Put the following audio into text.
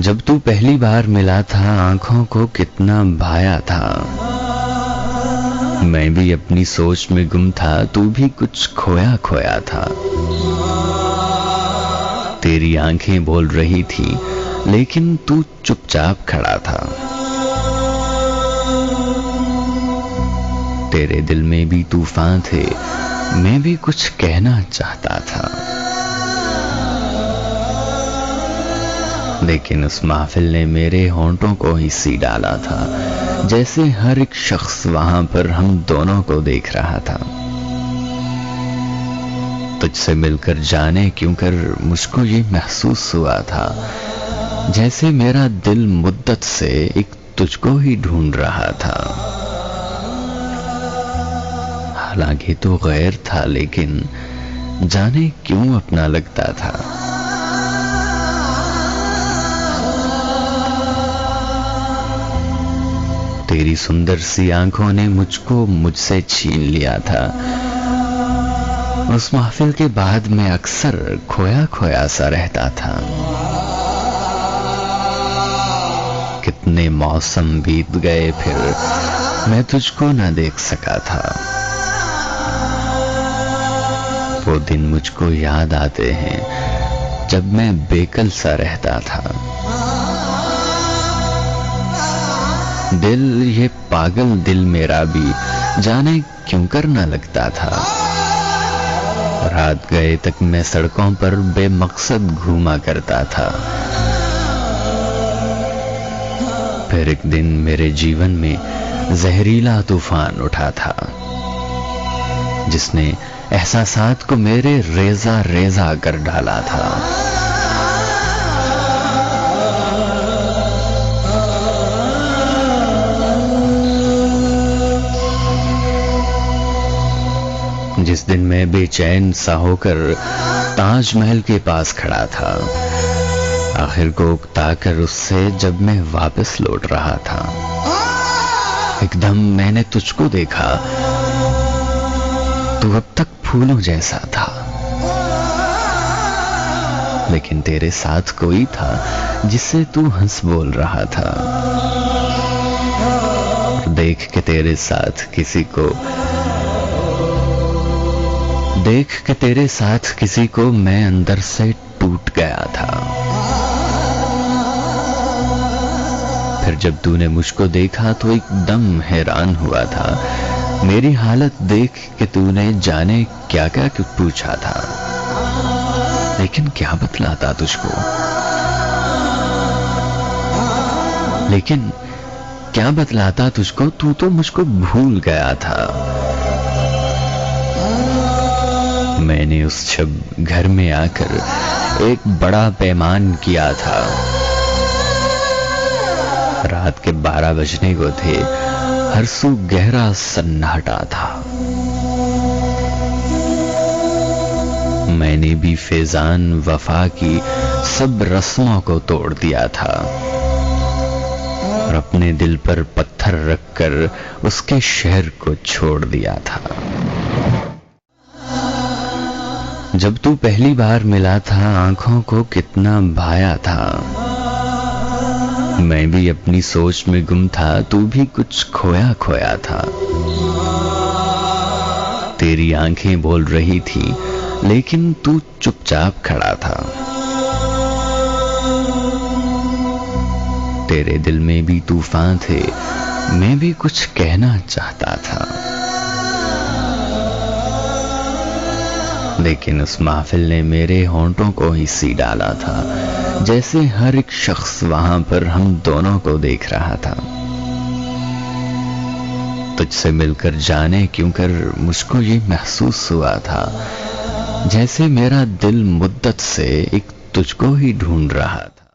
जब तू पहली बार मिला था आंखों को कितना भाया था। मैं भी अपनी सोच में गुम था, तू भी कुछ खोया खोया था। तेरी आंखें बोल रही थी लेकिन तू चुपचाप खड़ा था। तेरे दिल में भी तूफान थे, मैं भी कुछ कहना चाहता था। लेकिन उस महफिल ने मेरे होंठों को ही सी डाला था, जैसे हर एक शख्स वहां पर हम दोनों को देख रहा था। तुझसे मिलकर जाने क्यों कर मुझको ये महसूस हुआ था, जैसे मेरा दिल मुद्दत से एक तुझको ही ढूंढ रहा था। हालांकि तो गैर था लेकिन जाने क्यों अपना लगता था। तेरी सुंदर सी आंखों ने मुझको मुझसे छीन लिया था। उस महफिल के बाद मैं अक्सर खोया खोया सा रहता था। कितने मौसम बीत गए फिर मैं तुझको न देख सका था। वो दिन मुझको याद आते हैं जब मैं बेकल सा रहता था। दिल, ये पागल दिल मेरा भी जाने क्यों कर न लगता था। रात गए तक मैं सड़कों पर बेमकसद घूमा करता था। फिर एक दिन मेरे जीवन में जहरीला तूफान उठा था, जिसने एहसासात को मेरे रेजा रेजा कर डाला था। जिस दिन मैं बेचैन सा होकर ताजमहल के पास खड़ा था, आखिर को उकताकर उससे जब मैं वापस लौट रहा था, एकदम मैंने तुझको देखा। तू अब तक फूलों जैसा था, लेकिन तेरे साथ कोई था जिससे तू हंस बोल रहा था। देख के तेरे साथ किसी को मैं अंदर से टूट गया था। फिर जब तूने मुझको देखा तो एकदम हैरान हुआ था। मेरी हालत देख के तूने जाने क्या क्या पूछा था, लेकिन क्या बतलाता तुझको। तू तो मुझको भूल गया था। मैंने उस शब घर में आकर एक बड़ा पैमान किया था। रात के 12 बजने को थे, हर सू गहरा सन्नाटा था। मैंने भी फैजान वफा की सब रस्मों को तोड़ दिया था और अपने दिल पर पत्थर रखकर उसके शहर को छोड़ दिया था। जब तू पहली बार मिला था आंखों को कितना भाया था। मैं भी अपनी सोच में गुम था, तू भी कुछ खोया खोया था। तेरी आंखें बोल रही थी लेकिन तू चुपचाप खड़ा था। तेरे दिल में भी तूफान थे, मैं भी कुछ कहना चाहता था। लेकिन उस महफिल ने मेरे होंठों को ही सी डाला था, जैसे हर एक शख्स वहां पर हम दोनों को देख रहा था। तुझसे मिलकर जाने क्यों कर मुझको ये महसूस हुआ था, जैसे मेरा दिल मुद्दत से एक तुझको ही ढूंढ रहा था।